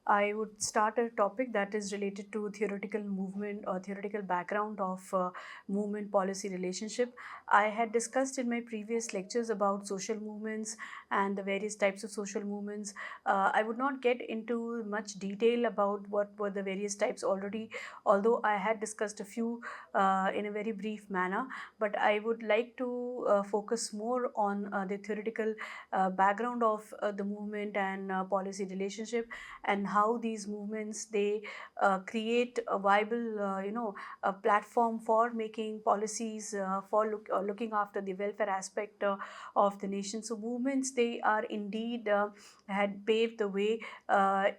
I would start a topic that is related to theoretical movement or theoretical background of movement policy relationship. I had discussed in my previous lectures about social movements and the various types of social movements. I would not get into much detail about what were the various types already, although I had discussed a few in a very brief manner. But I would like to focus more on the theoretical background of the movement and policy relationship, and how these movements they create a viable a platform for making policies for looking after the welfare aspect of the nation. So movements they are indeed had paved the way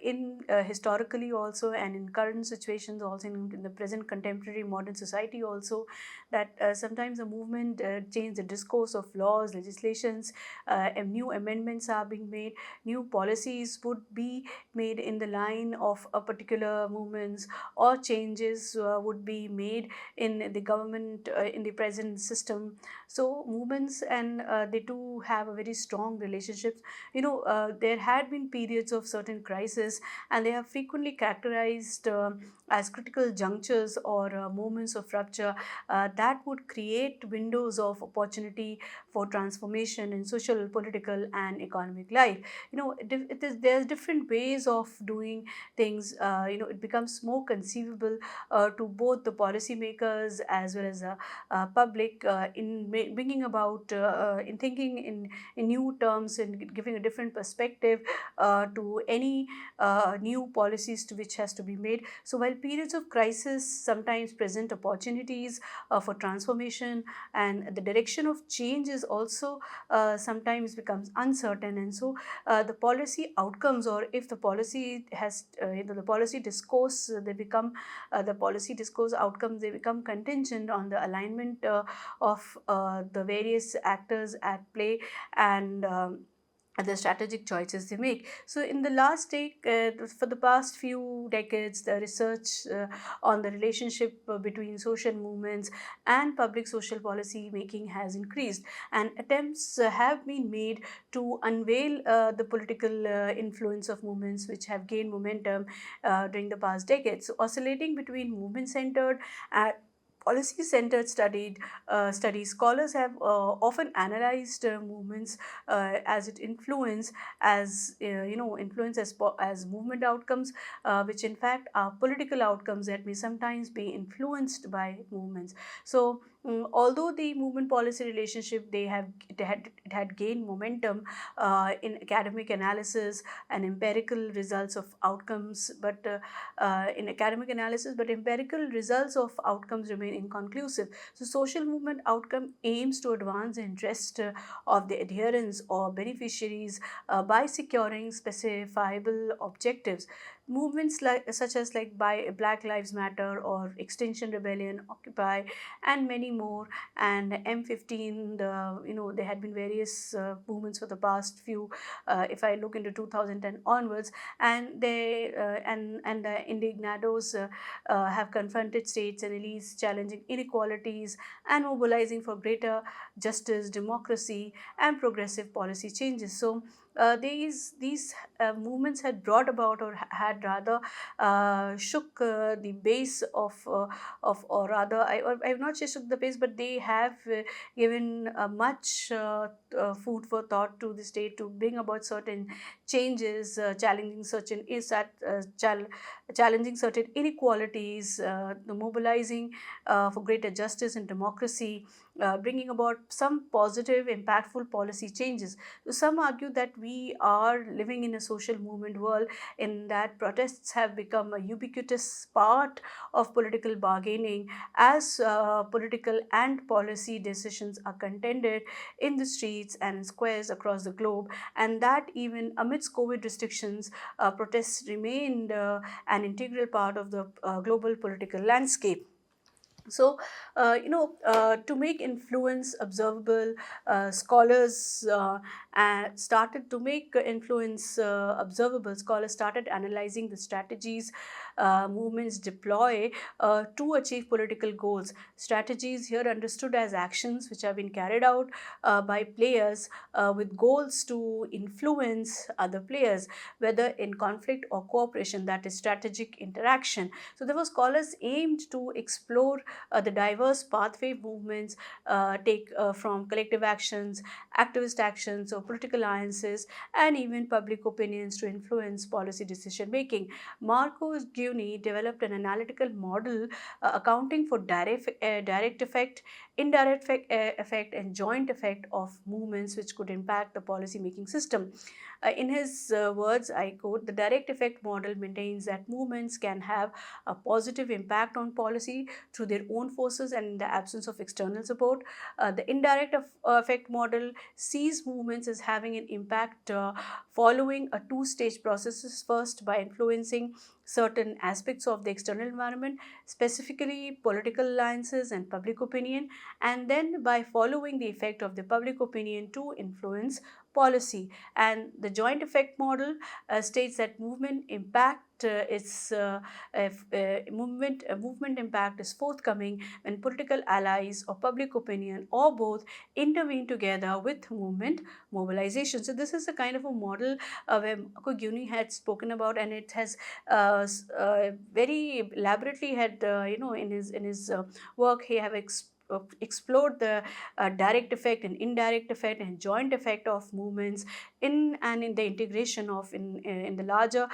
in historically also, and in current situations also, in the present contemporary modern society also, that sometimes a movement change the discourse of laws, legislations, and new amendments are being made, new policies would be made in the line of a particular movements, or changes would be made in the government in the present system. So movements and they too have a very strong relationships. There had been periods of certain crisis, and they are frequently characterized as critical junctures or moments of rupture that would create windows of opportunity for transformation in social, political, and economic life. There's different ways of doing things. It becomes more conceivable to both the policymakers as well as the public in bringing about in thinking in new terms and giving a different perspective to any new policies to which has to be made. So while periods of crisis sometimes present opportunities for transformation, and the direction of change is also sometimes becomes uncertain, and so the policy outcomes, or if the policy has the policy discourse they become the policy discourse outcomes, they become contingent on the alignment of the various actors at play, and the strategic choices they make. So in the for the past few decades, the research on the relationship between social movements and public social policy making has increased, and attempts have been made to unveil the political influence of movements which have gained momentum during the past decades. So oscillating between movement centered and policy centered studies, scholars have often analyzed movements as it influence as influence as movement outcomes, which in fact are political outcomes that may sometimes be influenced by movements. So although the movement policy relationship it had gained momentum in academic analysis and empirical results of outcomes, but in academic analysis, but empirical results of outcomes remain inconclusive. So social movement outcome aims to advance the interest of the adherents or beneficiaries by securing specifiable objectives. Movements such as like by Black Lives Matter or Extinction Rebellion, Occupy, and many more, and M15. There had been various movements for the past few. If I look into 2010 onwards, and they and the indignados have confronted states and elites, challenging inequalities and mobilizing for greater justice, democracy, and progressive policy changes. So these movements had brought about, or had rather shook the base of or rather I have not say shook the base, but they have given much food for thought to the state to bring about certain changes, challenging certain inequalities, the mobilizing for greater justice and democracy, bringing about some positive, impactful policy changes. So some argue that we are living in a social movement world, in that protests have become a ubiquitous part of political bargaining, as political and policy decisions are contended in the streets and squares across the globe, and that even amidst COVID restrictions, protests remained an integral part of the global political landscape. So, to make influence observable, scholars started to make influence observable. Scholars started analyzing the strategies movements deploy to achieve political goals. Strategies here understood as actions which have been carried out by players with goals to influence other players, whether in conflict or cooperation, that is strategic interaction. So, there were scholars aimed to explore the diverse pathway movements take from collective actions, activist actions, or political alliances, and even public opinions to influence policy decision making. Marco Giuni developed an analytical model accounting for direct effect, indirect effect, and joint effect of movements which could impact the policy making system. In his words, I quote, the direct effect model maintains that movements can have a positive impact on policy through their own forces and in the absence of external support. The indirect effect model sees movements as having an impact following a two-stage process. First, by influencing certain aspects of the external environment, specifically political alliances and public opinion, and then by following the effect of the public opinion to influence policy. And the joint effect model states that movement impact is if movement impact is forthcoming when political allies or public opinion or both intervene together with movement mobilization. So this is a kind of a model where Koguni had spoken about, and it has very elaborately had in his work he have explored the direct effect and indirect effect and joint effect of movements in the integration of in the larger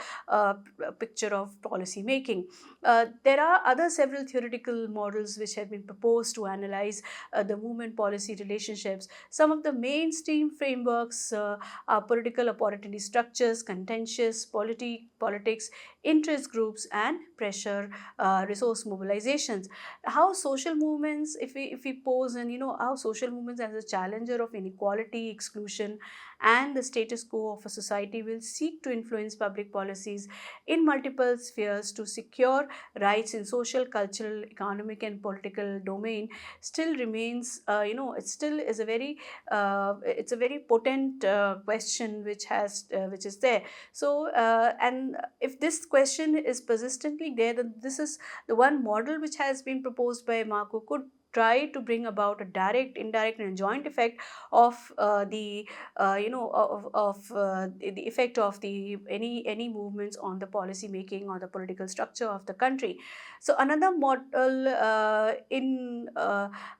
picture of policy making. There are other several theoretical models which have been proposed to analyze the movement policy relationships. Some of the mainstream frameworks are political opportunity structures, contentious politics, interest groups, and pressure resource mobilizations. How social movements, if we pose and how social movements as a challenger of inequality, exclusion, and the status quo of a society will seek to influence public policies in multiple spheres to secure rights in social, cultural, economic, and political domain still remains, it still is a very, it's a very potent question which is there. So, and if this question is persistently there, then this is the one model which has been proposed by Marco could try to bring about a direct, indirect, and joint effect of the the effect of the any movements on the policy making or the political structure of the country. So another model in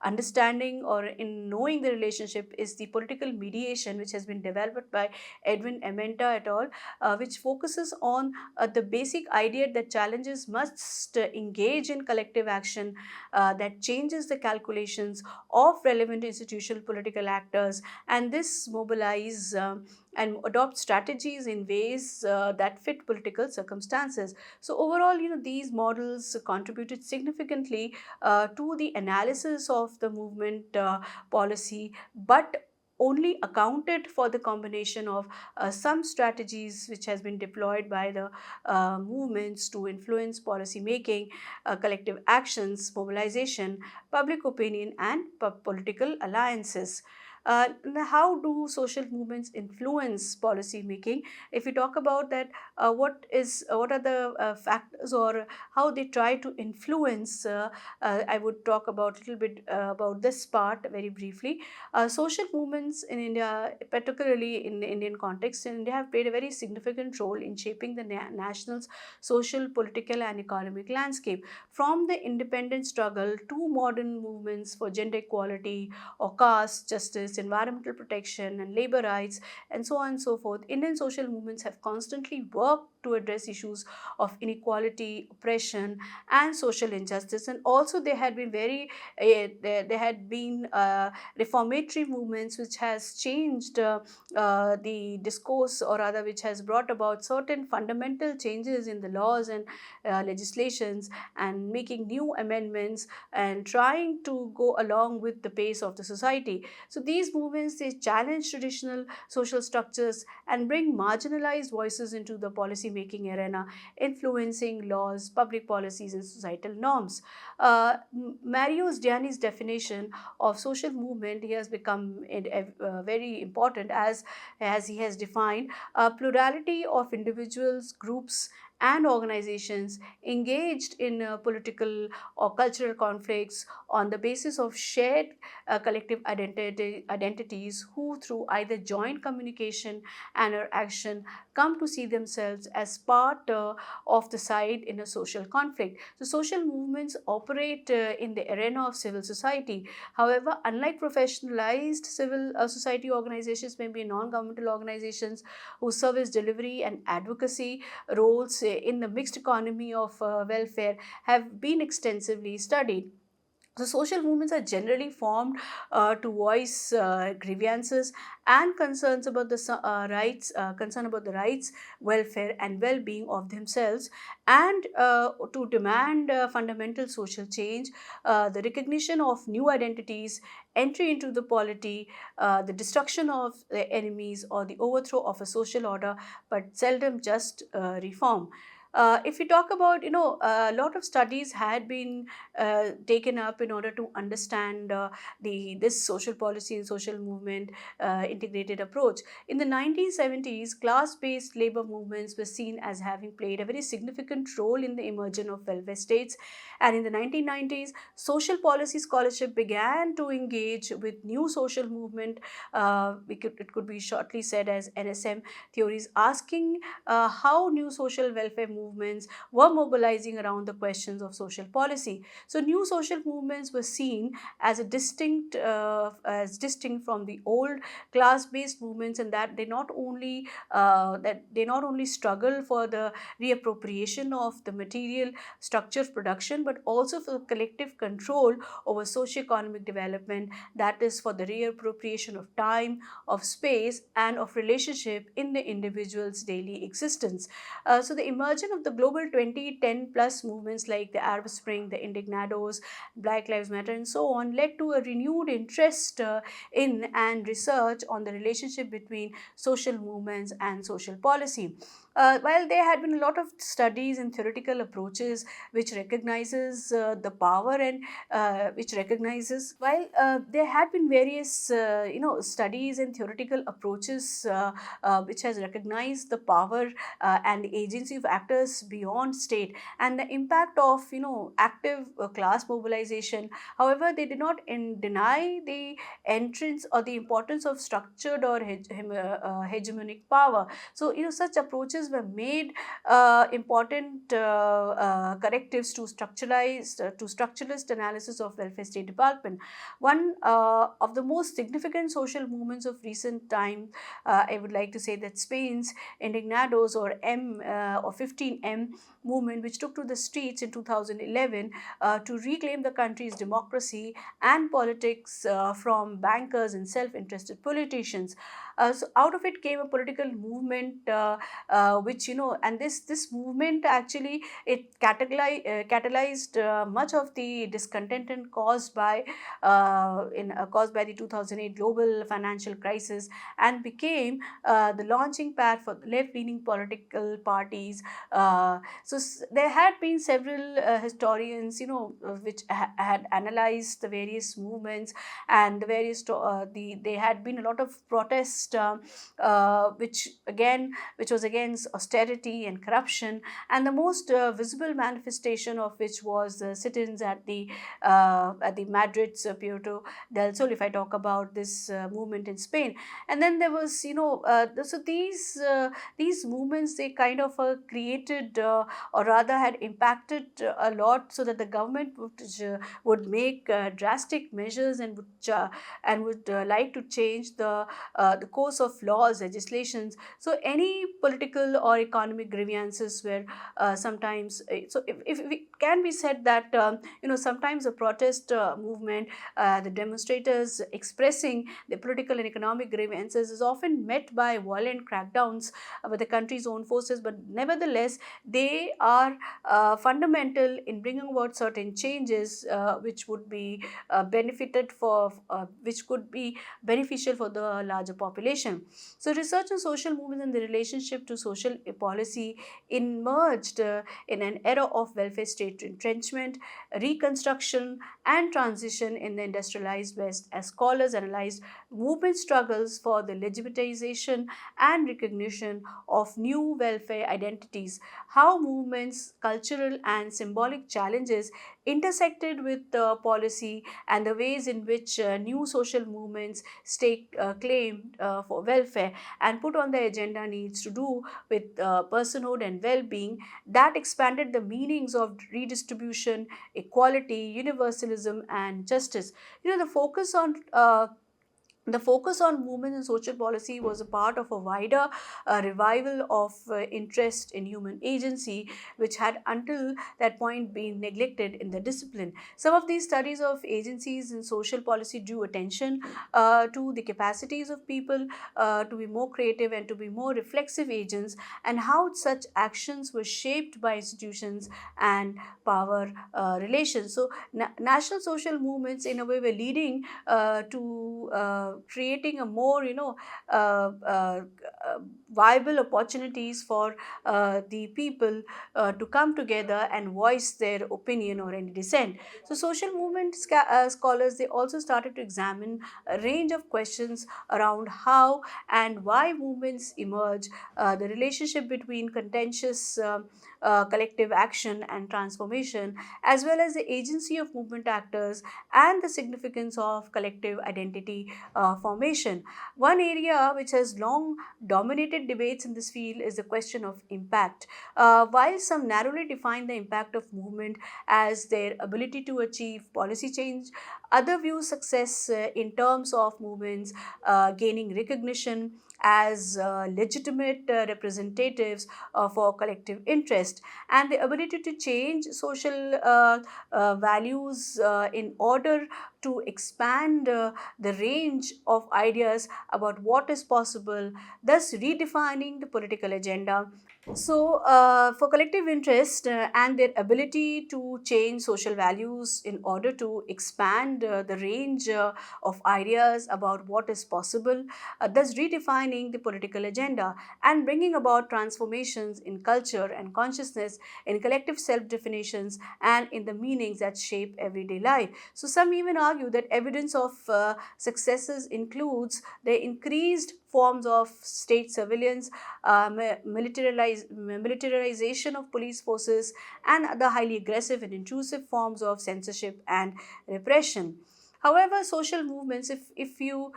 understanding or in knowing the relationship is the political mediation, which has been developed by Edwin Ementa et al., which focuses on the basic idea that challenges must engage in collective action that changes the calculations of relevant institutional political actors, and this mobilize and adopt strategies in ways that fit political circumstances. So overall, these models contributed significantly to the analysis of the movement policy, but only accounted for the combination of some strategies which has been deployed by the movements to influence policy making, collective actions, mobilization, public opinion, and political alliances. Now how do social movements influence policy making? If we talk about that, what are the factors or how they try to influence? I would talk about a little bit about this part very briefly. Social movements in India, particularly in the Indian context, in India have played a very significant role in shaping the national's social, political, and economic landscape. From the independent struggle to modern movements for gender equality or caste justice, environmental protection, and labor rights, and so on and so forth, Indian social movements have constantly worked to address issues of inequality, oppression, and social injustice. And also, they had been there had been reformatory movements which has changed the discourse, or rather, which has brought about certain fundamental changes in the laws and legislations, and making new amendments and trying to go along with the pace of the society. So these movements, they challenge traditional social structures and bring marginalized voices into the policy making arena, influencing laws, public policies, and societal norms. Marius Diani's definition of social movement, he has become very important, as he has defined a plurality of individuals, groups, and organizations engaged in political or cultural conflicts on the basis of shared collective identities, who through either joint communication and or action come to see themselves as part of the side in a social conflict. So social movements operate in the arena of civil society. However, unlike professionalized civil society organizations, maybe non-governmental organizations whose service delivery and advocacy roles in the mixed economy of welfare have been extensively studied. So social movements are generally formed to voice grievances and concerns about the concern about the rights, welfare, and well-being of themselves, and to demand fundamental social change, the recognition of new identities, entry into the polity, the destruction of the enemies, or the overthrow of a social order, but seldom just reform. If we talk about, a lot of studies had been taken up in order to understand the this social policy and social movement integrated approach. In the 1970s, class-based labor movements were seen as having played a very significant role in the emergence of welfare states, and in the 1990s, social policy scholarship began to engage with new social movement. It could be shortly said as NSM theories, asking how new social welfare movements were mobilizing around the questions of social policy. So new social movements were seen as a distinct from the old class-based movements, and that they not only struggle for the reappropriation of the material structure of production, but also for collective control over socio-economic development, that is for the reappropriation of time, of space, and of relationship in the individual's daily existence. So the emergence of the global 2010 plus movements like the Arab Spring, the Indignados, Black Lives Matter, and so on led to a renewed interest in and research on the relationship between social movements and social policy. While there had been a lot of studies and theoretical approaches which recognizes the power and which recognizes, while there had been various studies and theoretical approaches which has recognized the power and the agency of actors beyond state and the impact of active class mobilization. However, they did not deny the entrance or the importance of structured or hegemonic power. So such approaches were made important correctives to structuralist analysis of welfare state development. One of the most significant social movements of recent time, I would like to say that Spain's Indignados or 15M movement, which took to the streets in 2011 to reclaim the country's democracy and politics from bankers and self-interested politicians. So out of it came a political movement which and this movement actually it catalyzed much of the discontent caused by the 2008 global financial crisis, and became the launching pad for left-leaning political parties. There had been several historians, which had analyzed the various movements and the various there had been a lot of protest, which was against austerity and corruption, and the most visible manifestation of which was the sit-ins at the Madrid's Puerto del Sol, if I talk about this movement in Spain. And then there was, these movements, they kind of created or rather had impacted a lot, so that the government would make drastic measures and would like to change the course of laws, legislations. So any political or economic grievances were sometimes, so if it can be said that sometimes a protest movement, the demonstrators expressing the political and economic grievances is often met by violent crackdowns by the country's own forces, but nevertheless they are fundamental in bringing about certain changes which would be which could be beneficial for the larger population. So research on social movements and the relationship to social social policy emerged in an era of welfare state entrenchment, reconstruction, and transition in the industrialized West as scholars analyzed movement struggles for the legitimization and recognition of new welfare identities, how movements, cultural and symbolic challenges intersected with policy, and the ways in which new social movements stake claim for welfare and put on the agenda needs to do with personhood and well-being that expanded the meanings of redistribution, equality, universalism, and justice. The focus on women and social policy was a part of a wider revival of interest in human agency, which had until that point been neglected in the discipline. Some of these studies of agencies in social policy drew attention to the capacities of people to be more creative and to be more reflexive agents, and how such actions were shaped by institutions and power relations. So, national social movements, in a way, were leading to creating a more viable opportunities for the people to come together and voice their opinion or any dissent. So social movement scholars, they also started to examine a range of questions around how and why movements emerge, the relationship between contentious collective action and transformation, as well as the agency of movement actors and the significance of collective identity formation. One area which has long dominated debates in this field is the question of impact. While some narrowly define the impact of movement as their ability to achieve policy change, other view success in terms of movements gaining recognition as legitimate representatives for collective interest, and the ability to change social values in order to expand the range of ideas about what is possible, thus redefining the political agenda. So, for collective interest and their ability to change social values in order to expand the range of ideas about what is possible, thus redefining the political agenda and bringing about transformations in culture and consciousness, in collective self definitions, and in the meanings that shape everyday life. So, some even argue that evidence of successes includes the increased forms of state surveillance, militarization of police forces, and the highly aggressive and intrusive forms of censorship and repression. However, social movements, if you,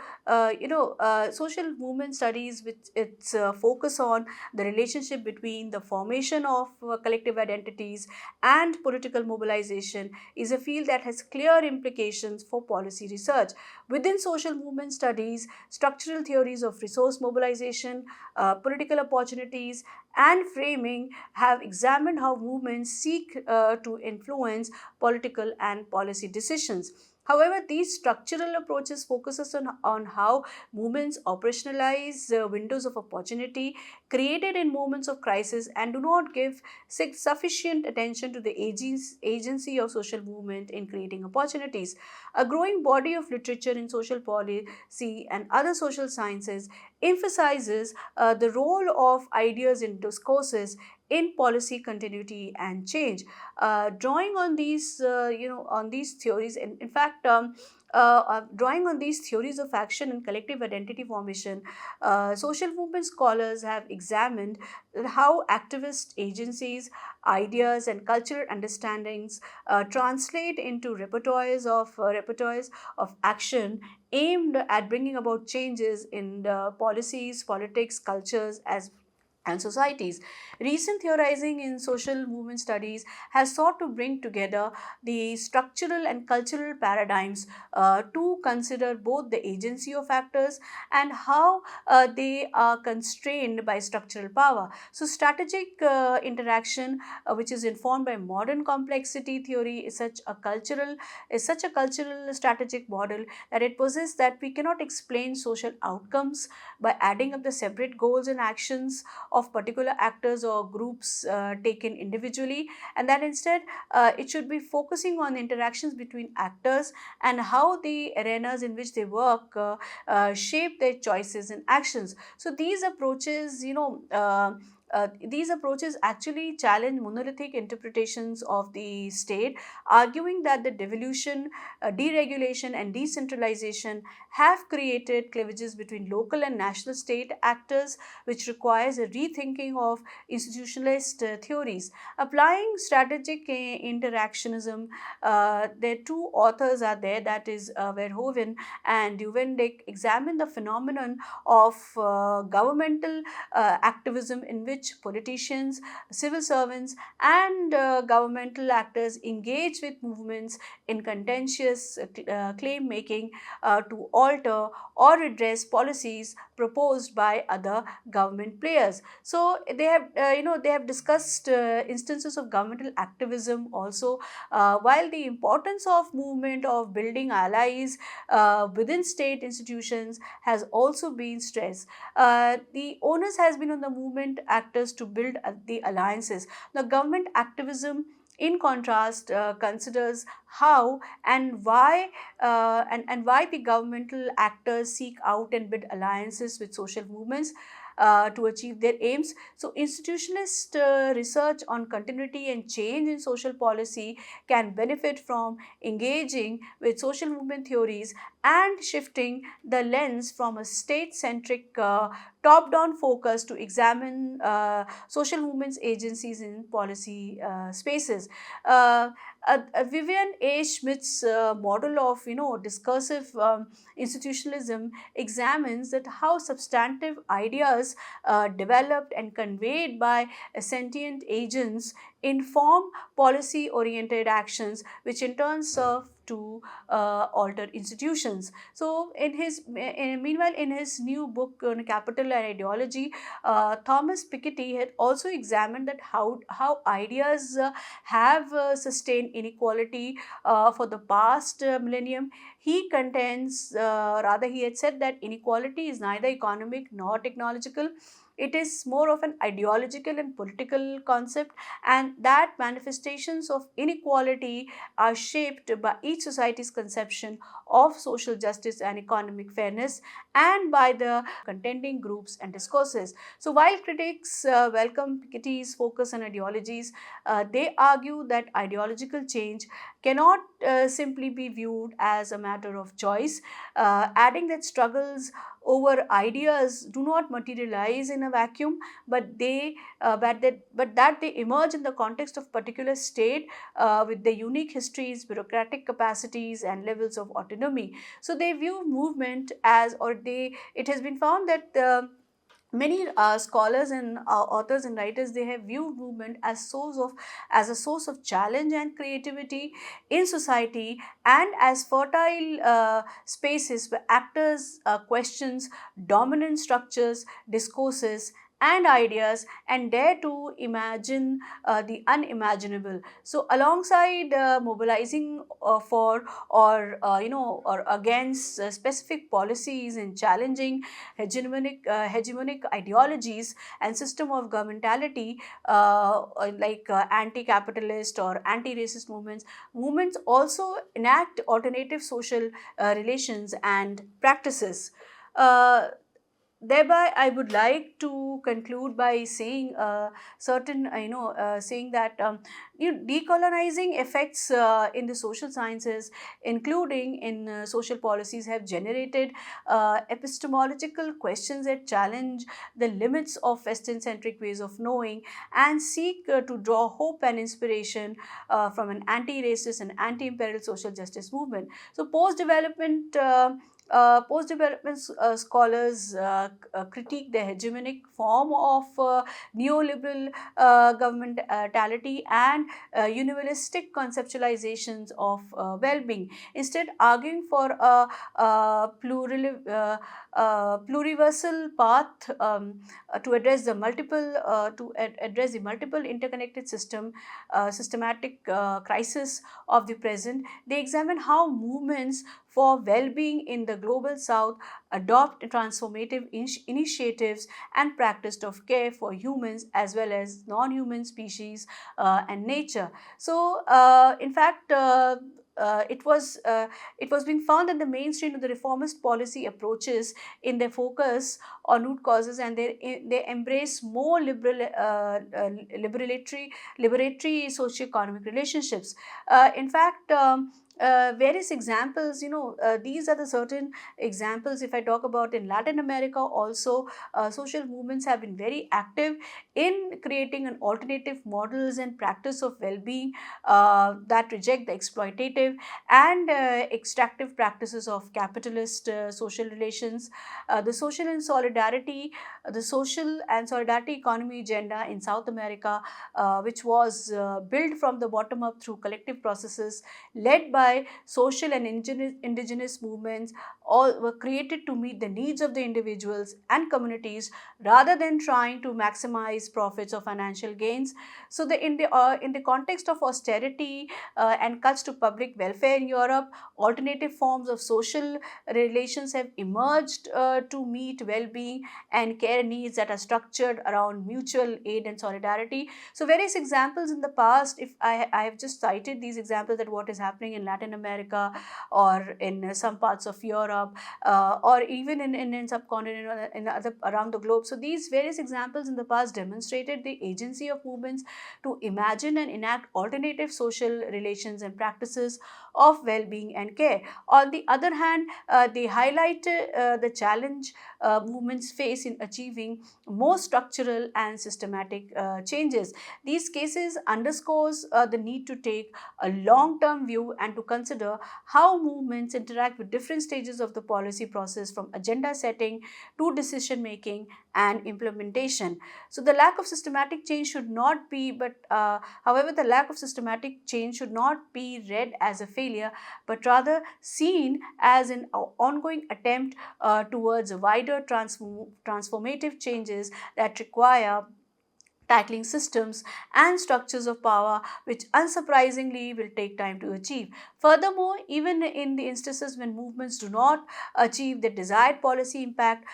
social movement studies with its focus on the relationship between the formation of collective identities and political mobilization, is a field that has clear implications for policy research. Within social movement studies, structural theories of resource mobilization, political opportunities, and framing have examined how movements seek to influence political and policy decisions. However, these structural approaches focuses on how movements operationalize windows of opportunity created in moments of crisis and do not give sufficient attention to the agency of social movement in creating opportunities. A growing body of literature in social policy and other social sciences emphasizes the role of ideas in discourses in policy continuity and change. Drawing on these, on these theories, in fact, drawing on these theories of action and collective identity formation, social movement scholars have examined how activist agencies, ideas, and cultural understandings translate into repertoires of action aimed at bringing about changes in the policies, politics, cultures, as and societies. Recent theorizing in social movement studies has sought to bring together the structural and cultural paradigms to consider both the agency of actors and how they are constrained by structural power. So, strategic interaction, which is informed by modern complexity theory, is such a cultural strategic model that it possesses that we cannot explain social outcomes by adding up the separate goals and actions of particular actors or groups taken individually, and that instead it should be focusing on interactions between actors and how the arenas in which they work shape their choices and actions. So these approaches, these approaches actually challenge monolithic interpretations of the state, arguing that the devolution, deregulation, and decentralization have created cleavages between local and national state actors, which requires a rethinking of institutionalist theories. Applying strategic interactionism, their two authors are there, that is Verhoeven and Duvendick, examine the phenomenon of governmental activism in which politicians, civil servants, and governmental actors engage with movements in contentious claim making to alter or redress policies proposed by other government players. So they have, they have discussed instances of governmental activism also, while the importance of movement of building allies within state institutions has also been stressed. The onus has been on the movement actors to build the alliances. The government activism, in contrast, considers how and why and why the governmental actors seek out and build alliances with social movements to achieve their aims. So, institutionalist research on continuity and change in social policy can benefit from engaging with social movement theories and shifting the lens from a state centric top down focus to examine social movements agencies in policy spaces. Uh, Vivian A. Schmidt's model of discursive institutionalism examines that how substantive ideas developed and conveyed by sentient agents inform policy oriented actions, which in turn serve to alter institutions. So, meanwhile, in his new book on Capital and Ideology, Thomas Piketty had also examined that how ideas have sustained inequality for the past millennium. He contends, rather, he had said that inequality is neither economic nor technological. It is more of an ideological and political concept, and that manifestations of inequality are shaped by each society's conception of social justice and economic fairness and by the contending groups and discourses. So, while critics welcome Piketty's focus on ideologies, they argue that ideological change cannot simply be viewed as a matter of choice, adding that struggles over ideas do not materialize in a vacuum, but that they emerge in the context of particular state with their unique histories, bureaucratic capacities, and levels of autonomy. So they view movement as, or they, it has been found that many scholars and authors and writers, they have viewed movement as a source of challenge and creativity in society, and as fertile spaces where actors questions dominant structures, discourses, and ideas, and dare to imagine the unimaginable. So alongside mobilizing for or against specific policies and challenging hegemonic ideologies and system of governmentality, like anti-capitalist or anti-racist movements also enact alternative social relations and practices. Uh, Thereby, I would like to conclude by saying saying that decolonizing effects in the social sciences, including in social policies, have generated epistemological questions that challenge the limits of Western-centric ways of knowing and seek to draw hope and inspiration from an anti-racist and anti-imperial social justice movement. So, post-development scholars critique the hegemonic form of neoliberal governmentality and universalistic conceptualizations of well-being, instead arguing for a pluriversal path to address the multiple interconnected systematic crisis of the present. They examine how movements for well-being in the global south adopt transformative initiatives and practice of care for humans as well as non-human species and nature. So, in fact, it was being found that the mainstream of the reformist policy approaches in their focus on root causes, and they embrace more liberatory socio-economic relationships. In fact, various examples, these are the certain examples. If I talk about in Latin America also, social movements have been very active in creating an alternative models and practice of well-being that reject the exploitative and extractive practices of capitalist social relations. The social and solidarity economy agenda in South America, which was built from the bottom up through collective processes led by social and indigenous movements, all were created to meet the needs of the individuals and communities rather than trying to maximize profits or financial gains. So in the context of austerity and cuts to public welfare in Europe, alternative forms of social relations have emerged to meet well-being and care needs that are structured around mutual aid and solidarity. So various examples in the past, if I have just cited these examples, that what is happening in Latin America or in some parts of Europe, or even in subcontinent or in other around the globe. So these various examples in the past demonstrated the agency of movements to imagine and enact alternative social relations and practices of well-being and care. On the other hand, they highlight the challenge movements face in achieving more structural and systematic changes. These cases underscores the need to take a long-term view and to consider how movements interact with different stages of the policy process, from agenda setting to decision making and implementation. So the lack of systematic change should not be, however, the lack of systematic change should not be read as a failure, but rather seen as an ongoing attempt towards wider transformative changes that require tackling systems and structures of power, which unsurprisingly will take time to achieve. Furthermore, even in the instances when movements do not achieve the desired policy impact,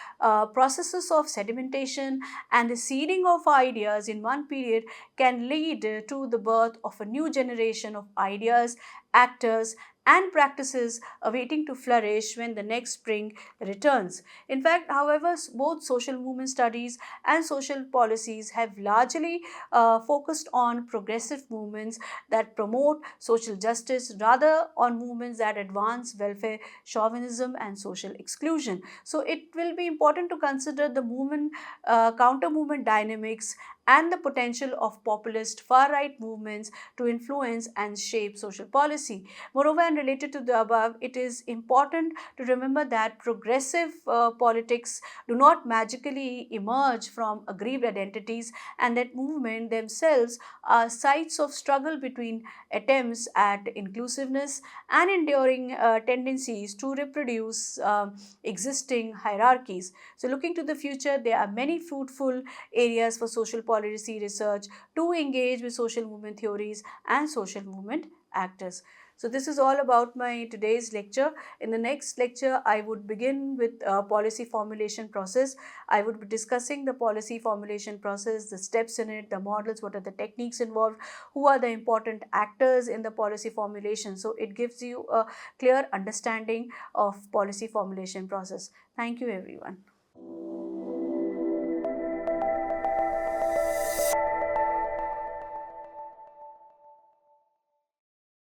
processes of sedimentation and the seeding of ideas in one period can lead to the birth of a new generation of ideas, actors, and practices awaiting to flourish when the next spring returns. In fact, however, both social movement studies and social policies have largely focused on progressive movements that promote social justice rather on movements that advance welfare, chauvinism, and social exclusion. So it will be important to consider the movement, counter movement dynamics and the potential of populist far-right movements to influence and shape social policy. Moreover, and related to the above, it is important to remember that progressive politics do not magically emerge from aggrieved identities, and that movement themselves are sites of struggle between attempts at inclusiveness and enduring tendencies to reproduce existing hierarchies. So looking to the future, there are many fruitful areas for social policy research to engage with social movement theories and social movement actors. So this is all about my today's lecture. In the next lecture, I would begin with policy formulation process. I would be discussing the policy formulation process, the steps in it, the models, what are the techniques involved, who are the important actors in the policy formulation. So it gives you a clear understanding of policy formulation process. Thank you, everyone.